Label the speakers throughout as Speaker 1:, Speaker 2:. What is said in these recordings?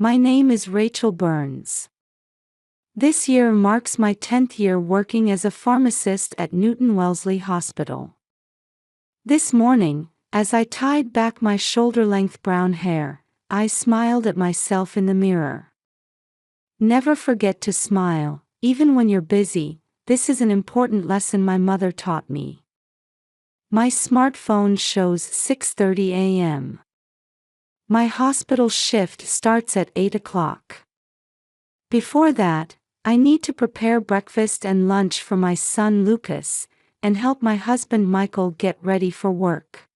Speaker 1: My name is Rachel Burns. This year marks my 10th year working as a pharmacist at Newton Wellesley Hospital. This morning, as I tied back my shoulder-length brown hair, I smiled at myself in the mirror. Never forget to smile, even when you're busy. This is an important lesson my mother taught me. My smartphone shows 6:30 a.m. My hospital shift starts at 8 o'clock. Before that, I need to prepare breakfast and lunch for my son Lucas, and help my husband Michael get ready for work.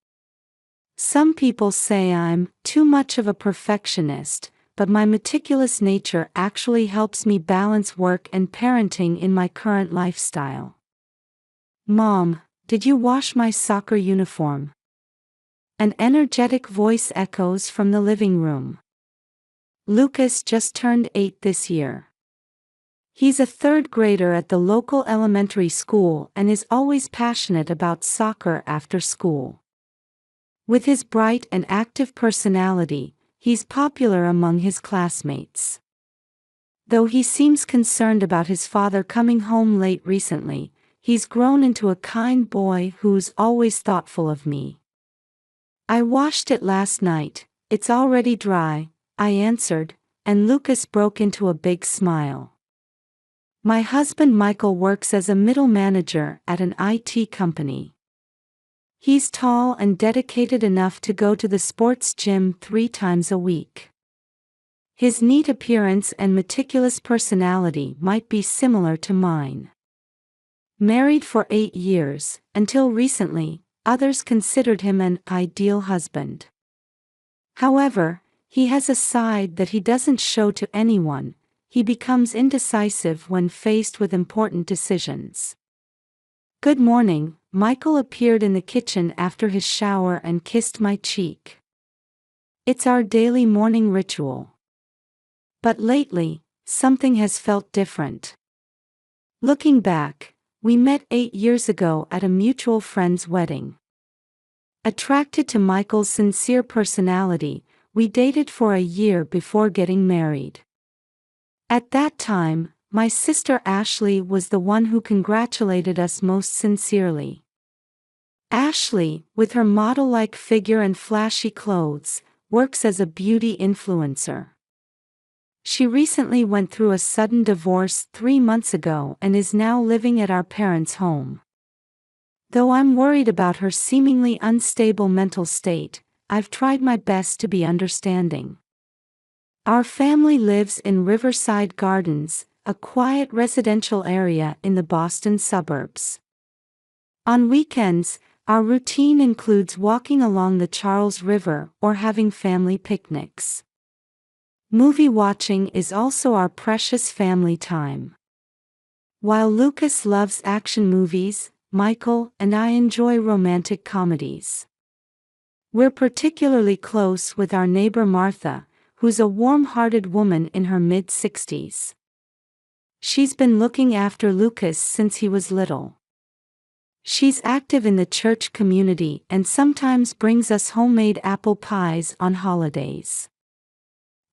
Speaker 1: Some people say I'm too much of a perfectionist, but my meticulous nature actually helps me balance work and parenting in my current lifestyle. Mom, did you wash my soccer uniform? An energetic voice echoes from the living room. Lucas just turned 8 this year. He's a third grader at the local elementary school and is always passionate about soccer after school. With his bright and active personality, he's popular among his classmates. Though he seems concerned about his father coming home late recently, he's grown into a kind boy who's always thoughtful of me. I washed it last night, it's already dry, I answered, and Lucas broke into a big smile. My husband Michael works as a middle manager at an IT company. He's tall and dedicated enough to go to the sports gym 3 times a week. His neat appearance and meticulous personality might be similar to mine. Married for 8 years, until recently, others considered him an ideal husband. However, he has a side that he doesn't show to anyone. He becomes indecisive when faced with important decisions. Good morning, Michael appeared in the kitchen after his shower and kissed my cheek. It's our daily morning ritual. But lately, something has felt different. Looking back, we met 8 years ago at a mutual friend's wedding. Attracted to Michael's sincere personality, we dated for a year before getting married. At that time, my sister Ashley was the one who congratulated us most sincerely. Ashley, with her model-like figure and flashy clothes, works as a beauty influencer. She recently went through a sudden divorce 3 months ago and is now living at our parents' home. Though I'm worried about her seemingly unstable mental state, I've tried my best to be understanding. Our family lives in Riverside Gardens, a quiet residential area in the Boston suburbs. On weekends, our routine includes walking along the Charles River or having family picnics. Movie watching is also our precious family time. While Lucas loves action movies, Michael and I enjoy romantic comedies. We're particularly close with our neighbor Martha, who's a warm-hearted woman in her mid-60s. She's been looking after Lucas since he was little. She's active in the church community and sometimes brings us homemade apple pies on holidays.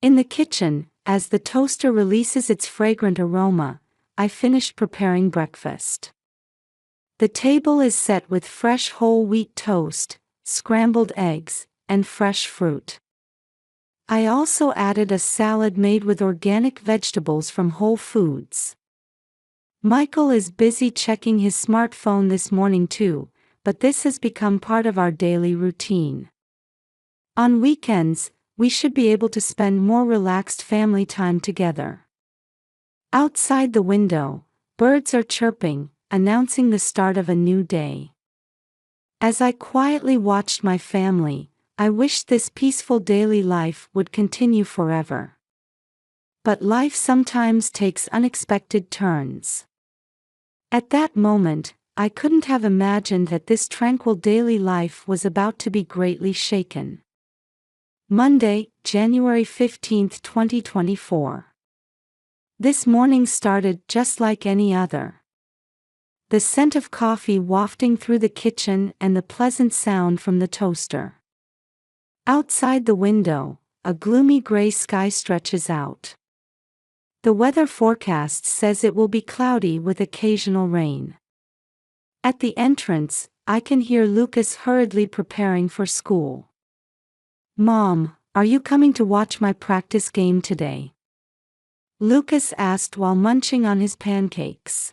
Speaker 1: In the kitchen, as the toaster releases its fragrant aroma, I finished preparing breakfast. The table is set with fresh whole wheat toast, scrambled eggs, and fresh fruit. I also added a salad made with organic vegetables from Whole Foods. Michael is busy checking his smartphone this morning too, but this has become part of our daily routine. On weekends, we should be able to spend more relaxed family time together. Outside the window, birds are chirping, announcing the start of a new day. As I quietly watched my family, I wished this peaceful daily life would continue forever. But life sometimes takes unexpected turns. At that moment, I couldn't have imagined that this tranquil daily life was about to be greatly shaken. Monday, January 15, 2024. This morning started just like any other. The scent of coffee wafting through the kitchen and the pleasant sound from the toaster. Outside the window, a gloomy gray sky stretches out. The weather forecast says it will be cloudy with occasional rain. At the entrance, I can hear Lucas hurriedly preparing for school. "Mom, are you coming to watch my practice game today?" Lucas asked while munching on his pancakes.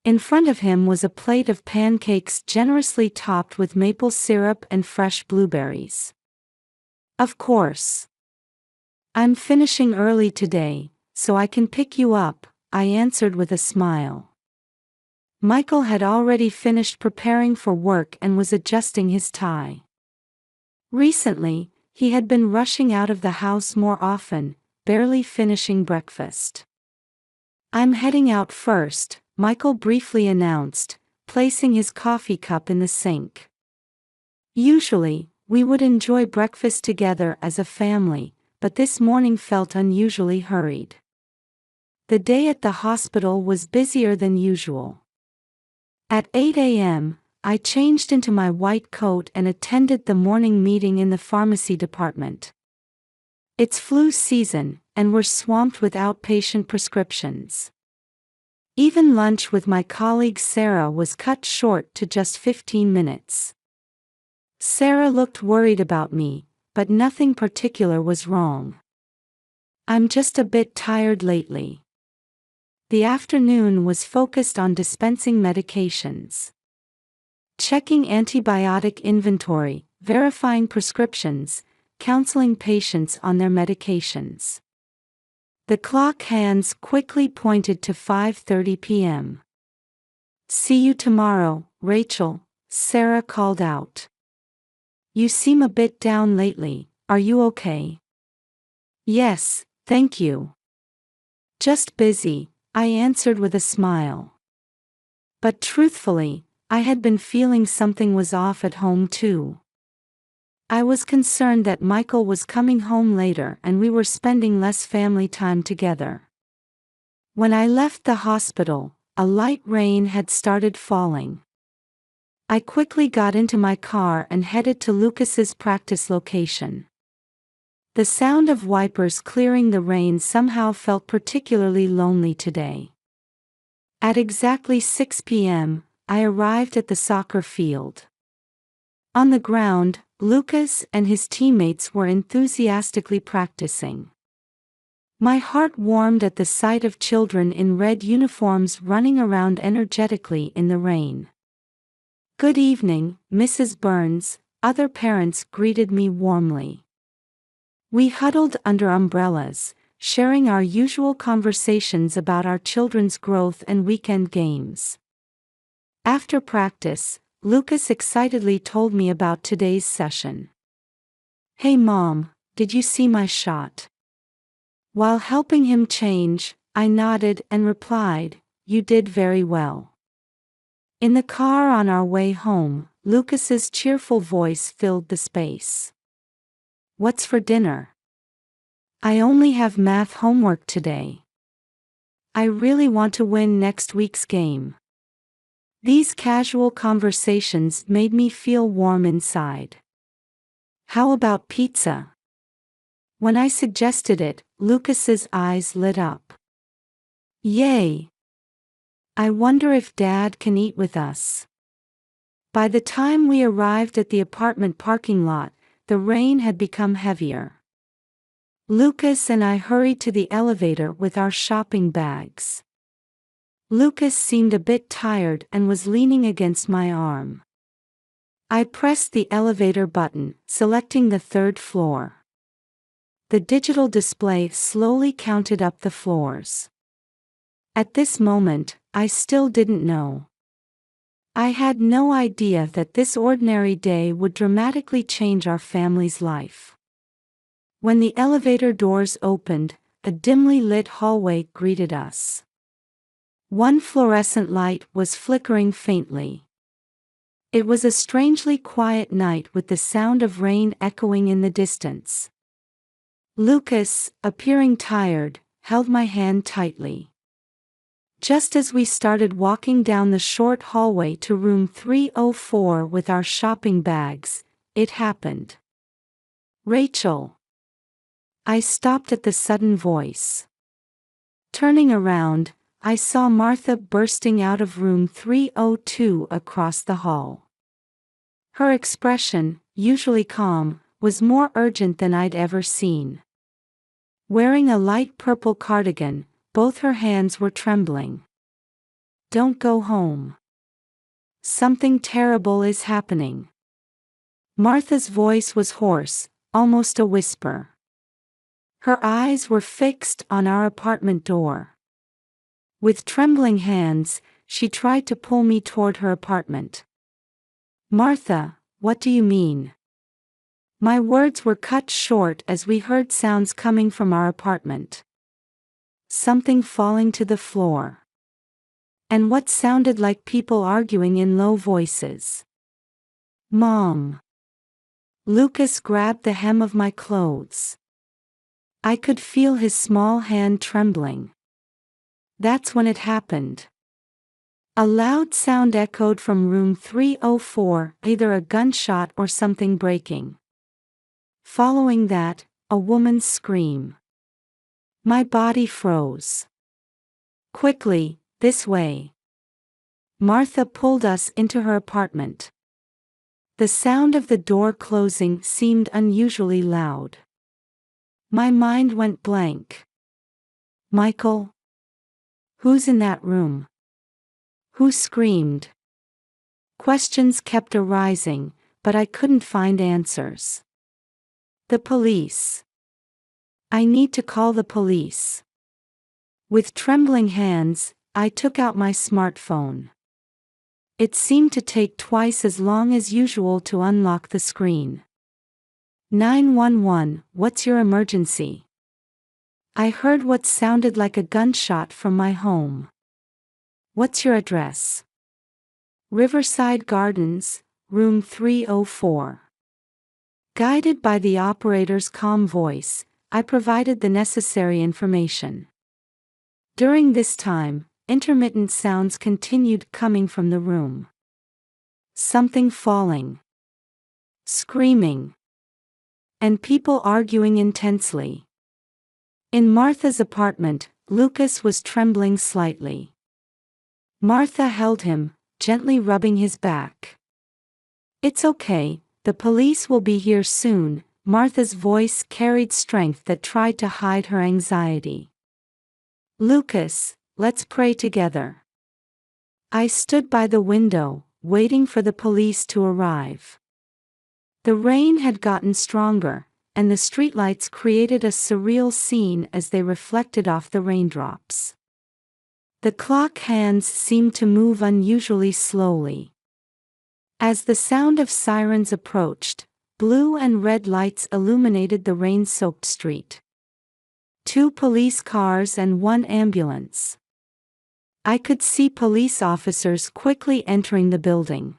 Speaker 1: In front of him was a plate of pancakes generously topped with maple syrup and fresh blueberries. "Of course. I'm finishing early today, so I can pick you up," I answered with a smile. Michael had already finished preparing for work and was adjusting his tie. Recently, he had been rushing out of the house more often, barely finishing breakfast. "I'm heading out first," Michael briefly announced, placing his coffee cup in the sink. Usually, we would enjoy breakfast together as a family, but this morning felt unusually hurried. The day at the hospital was busier than usual. At 8 a.m., I changed into my white coat and attended the morning meeting in the pharmacy department. It's flu season, and we're swamped with outpatient prescriptions. Even lunch with my colleague Sarah was cut short to just 15 minutes. Sarah looked worried about me, but nothing particular was wrong. "I'm just a bit tired lately." The afternoon was focused on dispensing medications. Checking antibiotic inventory, verifying prescriptions, counseling patients on their medications. The clock hands quickly pointed to 5:30 p.m. "See you tomorrow, Rachel," Sarah called out. "You seem a bit down lately, are you okay?" "Yes, thank you. Just busy," I answered with a smile. But truthfully, I had been feeling something was off at home too. I was concerned that Michael was coming home later and we were spending less family time together. When I left the hospital, a light rain had started falling. I quickly got into my car and headed to Lucas's practice location. The sound of wipers clearing the rain somehow felt particularly lonely today. At exactly 6 p.m., I arrived at the soccer field. On the ground, Lucas and his teammates were enthusiastically practicing. My heart warmed at the sight of children in red uniforms running around energetically in the rain. "Good evening, Mrs. Burns," other parents greeted me warmly. We huddled under umbrellas, sharing our usual conversations about our children's growth and weekend games. After practice, Lucas excitedly told me about today's session. "Hey Mom, did you see my shot?" While helping him change, I nodded and replied, "You did very well." In the car on our way home, Lucas's cheerful voice filled the space. "What's for dinner?" "I only have math homework today. I really want to win next week's game." These casual conversations made me feel warm inside. "How about pizza?" When I suggested it, Lucas's eyes lit up. "Yay! I wonder if Dad can eat with us." By the time we arrived at the apartment parking lot, the rain had become heavier. Lucas and I hurried to the elevator with our shopping bags. Lucas seemed a bit tired and was leaning against my arm. I pressed the elevator button, selecting the 3rd floor. The digital display slowly counted up the floors. At this moment, I still didn't know. I had no idea that this ordinary day would dramatically change our family's life. When the elevator doors opened, a dimly lit hallway greeted us. One fluorescent light was flickering faintly. It was a strangely quiet night with the sound of rain echoing in the distance. Lucas, appearing tired, held my hand tightly. Just as we started walking down the short hallway to room 304 with our shopping bags, it happened. "Rachel." I stopped at the sudden voice. Turning around, I saw Martha bursting out of room 302 across the hall. Her expression, usually calm, was more urgent than I'd ever seen. Wearing a light purple cardigan, both her hands were trembling. "Don't go home. Something terrible is happening." Martha's voice was hoarse, almost a whisper. Her eyes were fixed on our apartment door. With trembling hands, she tried to pull me toward her apartment. "Martha, what do you mean?" My words were cut short as we heard sounds coming from our apartment. Something falling to the floor. And what sounded like people arguing in low voices. "Mom." Lucas grabbed the hem of my clothes. I could feel his small hand trembling. That's when it happened. A loud sound echoed from room 304, either a gunshot or something breaking. Following that, a woman's scream. My body froze. "Quickly, this way." Martha pulled us into her apartment. The sound of the door closing seemed unusually loud. My mind went blank. "Michael? Who's in that room? Who screamed?" Questions kept arising, but I couldn't find answers. "The police. I need to call the police." With trembling hands, I took out my smartphone. It seemed to take twice as long as usual to unlock the screen. 911, what's your emergency?" I heard what sounded like a gunshot from my home. "What's your address?" "Riverside Gardens, room 304. Guided by the operator's calm voice, I provided the necessary information. During this time, intermittent sounds continued coming from the room. Something falling. Screaming. And people arguing intensely. In Martha's apartment, Lucas was trembling slightly. Martha held him, gently rubbing his back. "It's okay, the police will be here soon." Martha's voice carried strength that tried to hide her anxiety. "Lucas, let's pray together." I stood by the window, waiting for the police to arrive. The rain had gotten stronger, and the streetlights created a surreal scene as they reflected off the raindrops. The clock hands seemed to move unusually slowly. As the sound of sirens approached, blue and red lights illuminated the rain-soaked street. 2 police cars and 1 ambulance. I could see police officers quickly entering the building.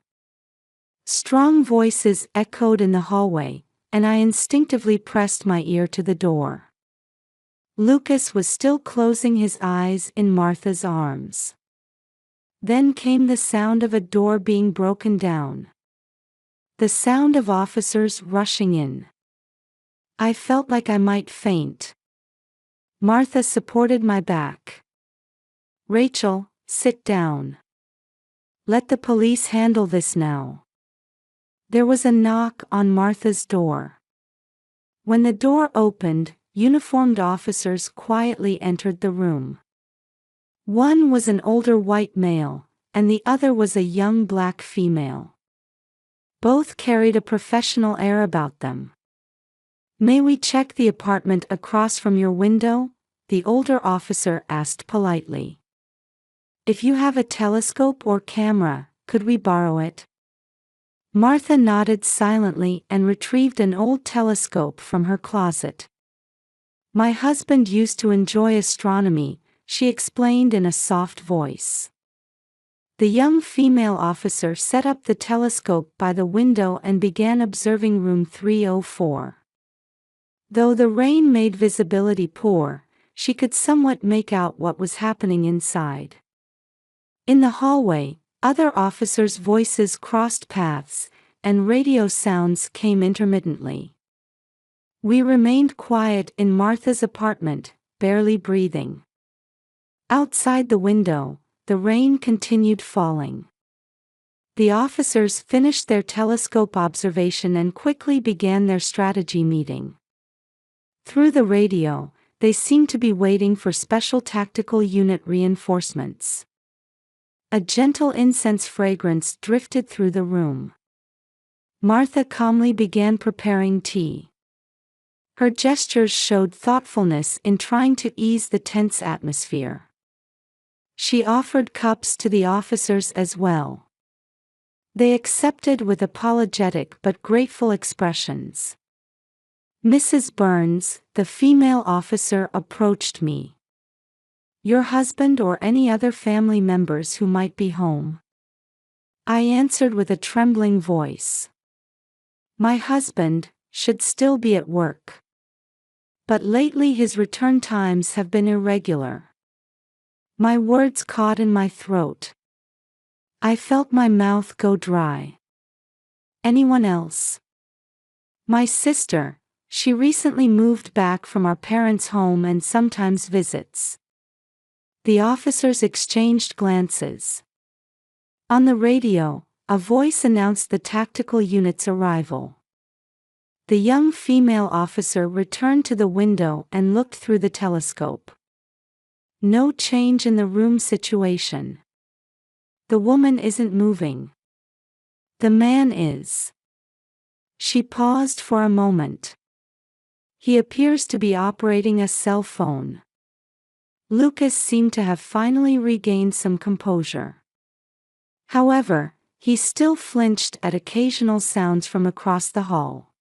Speaker 1: Strong voices echoed in the hallway, and I instinctively pressed my ear to the door. Lucas was still closing his eyes in Martha's arms. Then came the sound of a door being broken down. The sound of officers rushing in. I felt like I might faint. Martha supported my back. "Rachel, sit down. Let the police handle this now." There was a knock on Martha's door. When the door opened, uniformed officers quietly entered the room. One was an older white male, and the other was a young black female. Both carried a professional air about them. "May we check the apartment across from your window?" the older officer asked politely. "If you have a telescope or camera, could we borrow it?" Martha nodded silently and retrieved an old telescope from her closet. "My husband used to enjoy astronomy," she explained in a soft voice. The young female officer set up the telescope by the window and began observing room 304. Though the rain made visibility poor, she could somewhat make out what was happening inside. In the hallway, other officers' voices crossed paths, and radio sounds came intermittently. We remained quiet in Martha's apartment, barely breathing. Outside the window, the rain continued falling. The officers finished their telescope observation and quickly began their strategy meeting. Through the radio, they seemed to be waiting for special tactical unit reinforcements. A gentle incense fragrance drifted through the room. Martha calmly began preparing tea. Her gestures showed thoughtfulness in trying to ease the tense atmosphere. She offered cups to the officers as well. They accepted with apologetic but grateful expressions. Mrs. Burns, the female officer, approached me. "Your husband or any other family members who might be home?" I answered with a trembling voice. "My husband should still be at work. But lately his return times have been irregular." My words caught in my throat. I felt my mouth go dry. "Anyone else?" "My sister. She recently moved back from our parents' home and sometimes visits." The officers exchanged glances. On the radio, a voice announced the tactical unit's arrival. The young female officer returned to the window and looked through the telescope. No change in the room situation. "The woman isn't moving. The man is." She paused for a moment. "He appears to be operating a cell phone." Lucas seemed to have finally regained some composure. However, he still flinched at occasional sounds from across the hall.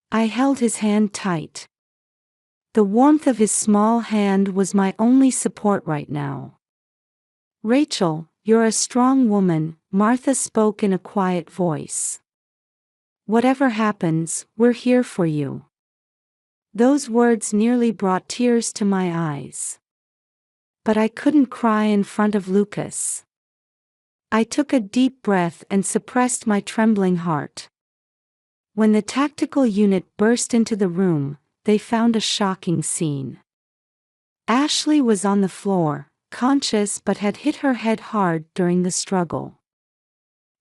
Speaker 1: I held his hand tight. The warmth of his small hand was my only support right now. "Rachel, you're a strong woman," Martha spoke in a quiet voice. "Whatever happens, we're here for you." Those words nearly brought tears to my eyes. But I couldn't cry in front of Lucas. I took a deep breath and suppressed my trembling heart. When the tactical unit burst into the room, they found a shocking scene. Ashley was on the floor, conscious but had hit her head hard during the struggle.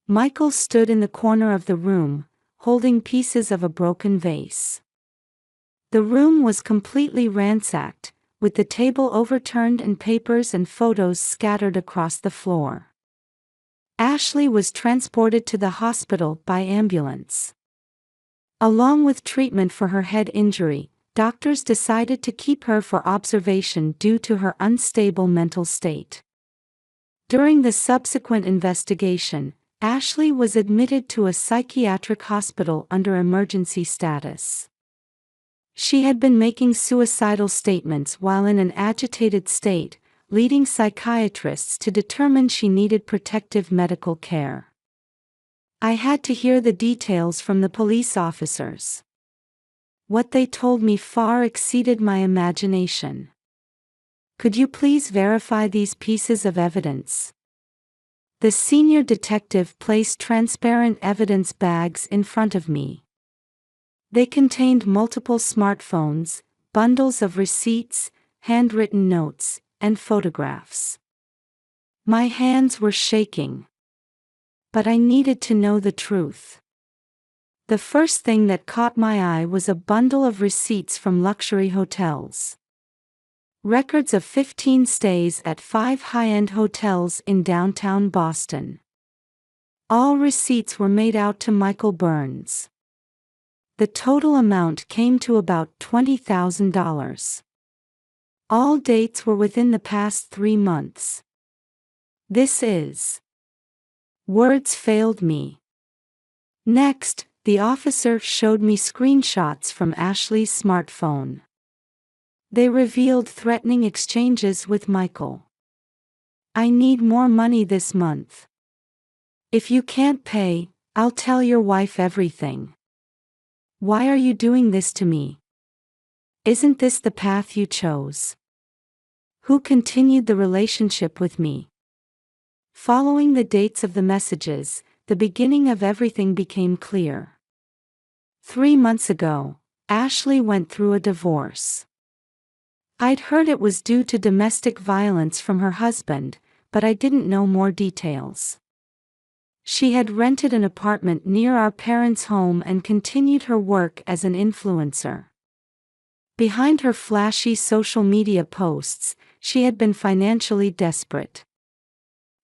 Speaker 1: Michael stood in the corner of the room, holding pieces of a broken vase. The room was completely ransacked, with the table overturned and papers and photos scattered across the floor. Ashley was transported to the hospital by ambulance. Along with treatment for her head injury, doctors decided to keep her for observation due to her unstable mental state. During the subsequent investigation, Ashley was admitted to a psychiatric hospital under emergency status. She had been making suicidal statements while in an agitated state, leading psychiatrists to determine she needed protective medical care. I had to hear the details from the police officers. What they told me far exceeded my imagination. "Could you please verify these pieces of evidence?" The senior detective placed transparent evidence bags in front of me. They contained multiple smartphones, bundles of receipts, handwritten notes, and photographs. My hands were shaking. But I needed to know the truth. The first thing that caught my eye was a bundle of receipts from luxury hotels. Records of 15 stays at 5 high-end hotels in downtown Boston. All receipts were made out to Michael Burns. The total amount came to about $20,000. All dates were within the past 3 months. This is... Words failed me. Next, the officer showed me screenshots from Ashley's smartphone. They revealed threatening exchanges with Michael. "I need more money this month. If you can't pay, I'll tell your wife everything. Why are you doing this to me? Isn't this the path you chose? Who continued the relationship with me?" Following the dates of the messages, the beginning of everything became clear. 3 months ago, Ashley went through a divorce. I'd heard it was due to domestic violence from her husband, but I didn't know more details. She had rented an apartment near our parents' home and continued her work as an influencer. Behind her flashy social media posts, she had been financially desperate.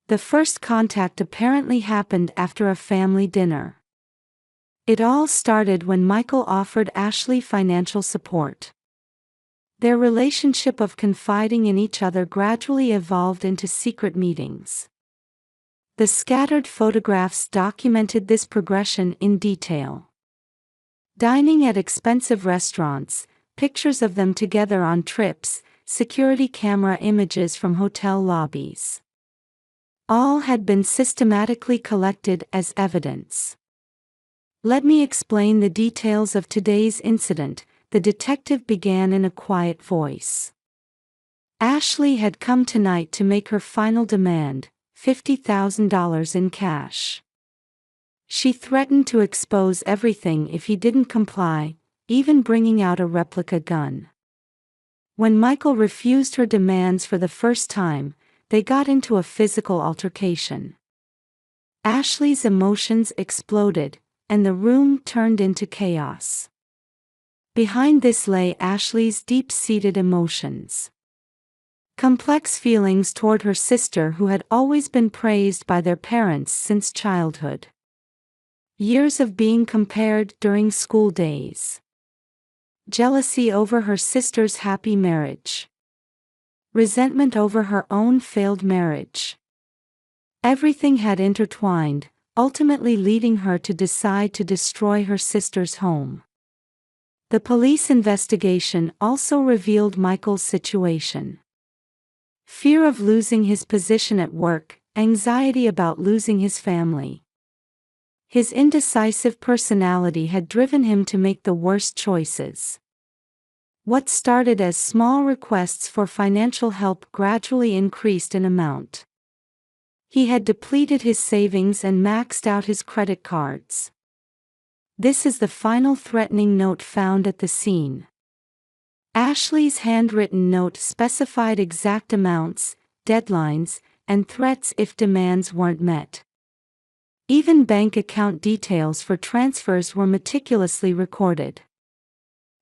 Speaker 1: The first contact apparently happened after a family dinner. It all started when Michael offered Ashley financial support. Their relationship of confiding in each other gradually evolved into secret meetings. The scattered photographs documented this progression in detail. Dining at expensive restaurants, pictures of them together on trips, security camera images from hotel lobbies. All had been systematically collected as evidence. "Let me explain the details of today's incident," the detective began in a quiet voice. Ashley had come tonight to make her final demand, $50,000 in cash. She threatened to expose everything if he didn't comply, even bringing out a replica gun. When Michael refused her demands for the first time, they got into a physical altercation. Ashley's emotions exploded, and the room turned into chaos. Behind this lay Ashley's deep-seated emotions. Complex feelings toward her sister who had always been praised by their parents since childhood. Years of being compared during school days. Jealousy over her sister's happy marriage. Resentment over her own failed marriage. Everything had intertwined, ultimately leading her to decide to destroy her sister's home. The police investigation also revealed Michael's situation. Fear of losing his position at work, anxiety about losing his family. His indecisive personality had driven him to make the worst choices. What started as small requests for financial help gradually increased in amount. He had depleted his savings and maxed out his credit cards. This is the final threatening note found at the scene. Ashley's handwritten note specified exact amounts, deadlines, and threats if demands weren't met. Even bank account details for transfers were meticulously recorded.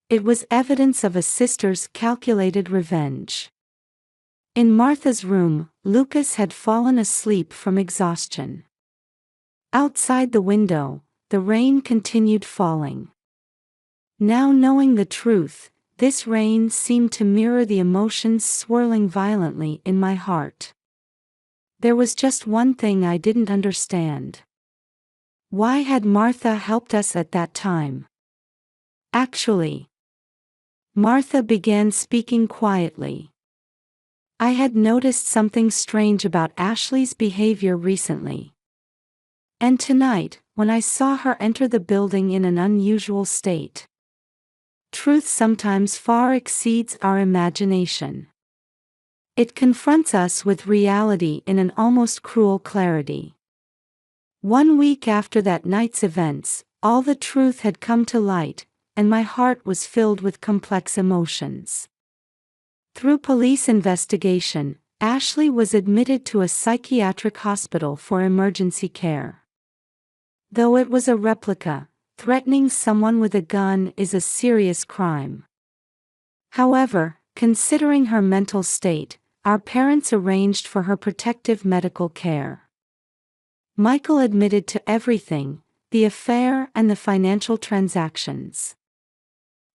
Speaker 1: It was evidence of a sister's calculated revenge. In Martha's room, Lucas had fallen asleep from exhaustion. Outside the window, the rain continued falling. Now knowing the truth, this rain seemed to mirror the emotions swirling violently in my heart. There was just one thing I didn't understand. Why had Martha helped us at that time? Actually, Martha began speaking quietly. I had noticed something strange about Ashley's behavior recently. And tonight, when I saw her enter the building in an unusual state. Truth sometimes far exceeds our imagination. It confronts us with reality in an almost cruel clarity. 1 week after that night's events, all the truth had come to light, and my heart was filled with complex emotions. Through police investigation, Ashley was admitted to a psychiatric hospital for emergency care. Though it was a replica, threatening someone with a gun is a serious crime. However, considering her mental state, our parents arranged for her protective medical care. Michael admitted to everything, the affair and the financial transactions.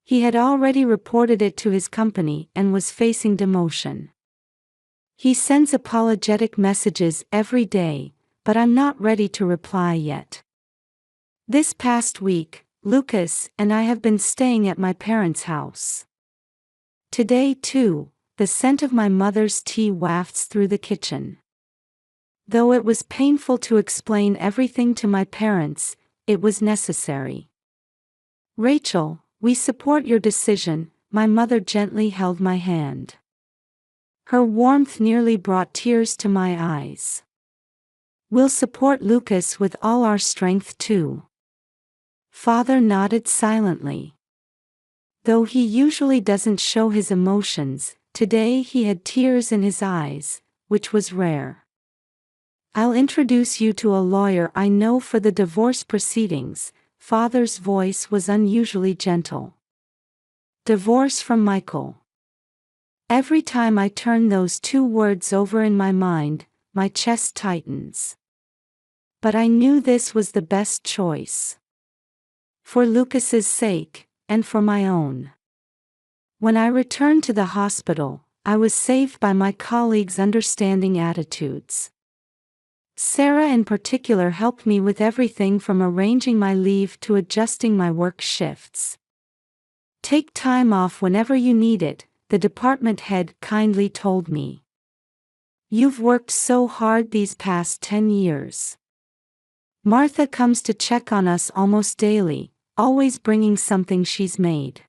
Speaker 1: He had already reported it to his company and was facing demotion. He sends apologetic messages every day, but I'm not ready to reply yet. This past week, Lucas and I have been staying at my parents' house. Today too, the scent of my mother's tea wafts through the kitchen. Though it was painful to explain everything to my parents, it was necessary. "Rachel, we support your decision," my mother gently held my hand. Her warmth nearly brought tears to my eyes. "We'll support Lucas with all our strength too." Father nodded silently. Though he usually doesn't show his emotions, today he had tears in his eyes, which was rare. "I'll introduce you to a lawyer I know for the divorce proceedings." Father's voice was unusually gentle. Divorce from Michael. Every time I turn those two words over in my mind, my chest tightens. But I knew this was the best choice. For Lucas's sake, and for my own. When I returned to the hospital, I was saved by my colleagues' understanding attitudes. Sarah in particular helped me with everything from arranging my leave to adjusting my work shifts. "Take time off whenever you need it," the department head kindly told me. "You've worked so hard these past 10 years. Martha comes to check on us almost daily, always bringing something she's made.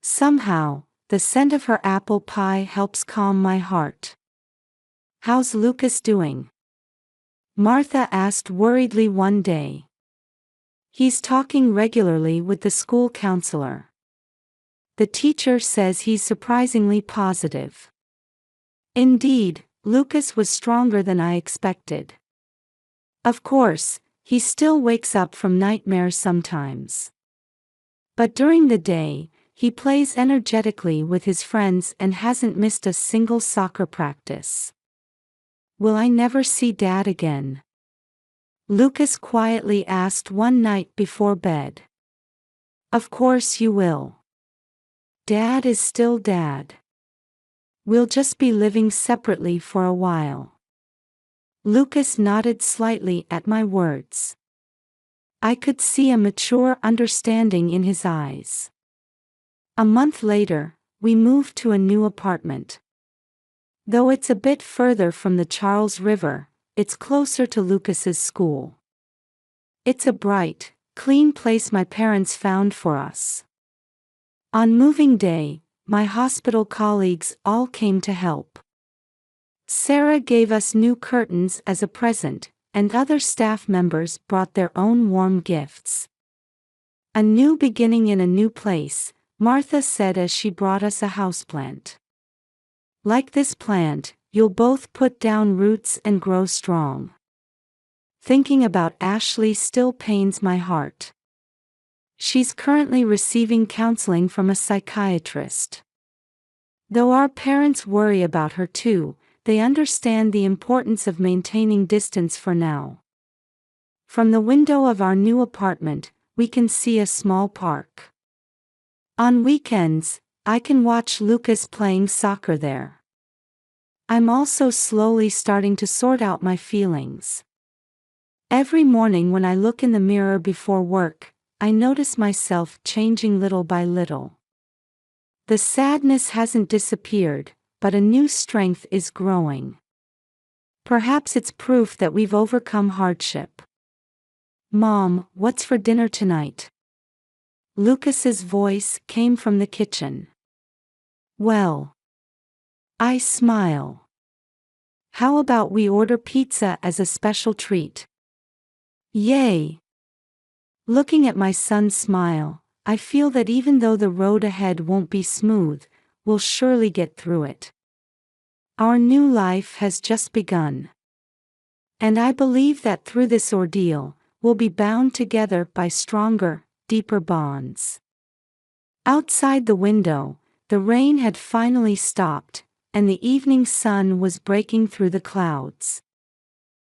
Speaker 1: Somehow, the scent of her apple pie helps calm my heart." "How's Lucas doing?" Martha asked worriedly one day. "He's talking regularly with the school counselor. The teacher says he's surprisingly positive." Indeed, Lucas was stronger than I expected. Of course, he still wakes up from nightmares sometimes. But during the day, he plays energetically with his friends and hasn't missed a single soccer practice. "Will I never see Dad again?" Lucas quietly asked one night before bed. "Of course you will. Dad is still Dad. We'll just be living separately for a while." Lucas nodded slightly at my words. I could see a mature understanding in his eyes. A month later, we moved to a new apartment. Though it's a bit further from the Charles River, it's closer to Lucas's school. It's a bright, clean place my parents found for us. On moving day, my hospital colleagues all came to help. Sarah gave us new curtains as a present, and other staff members brought their own warm gifts. "A new beginning in a new place," Martha said as she brought us a houseplant. "Like this plant, you'll both put down roots and grow strong." Thinking about Ashley still pains my heart. She's currently receiving counseling from a psychiatrist. Though our parents worry about her too, they understand the importance of maintaining distance for now. From the window of our new apartment, we can see a small park. On weekends, I can watch Lucas playing soccer there. I'm also slowly starting to sort out my feelings. Every morning when I look in the mirror before work, I notice myself changing little by little. The sadness hasn't disappeared, but a new strength is growing. Perhaps it's proof that we've overcome hardship. "Mom, what's for dinner tonight?" Lucas's voice came from the kitchen. "Well." I smile. "How about we order pizza as a special treat?" "Yay!" Looking at my son's smile, I feel that even though the road ahead won't be smooth, we'll surely get through it. Our new life has just begun. And I believe that through this ordeal, we'll be bound together by stronger, deeper bonds. Outside the window, the rain had finally stopped, and the evening sun was breaking through the clouds.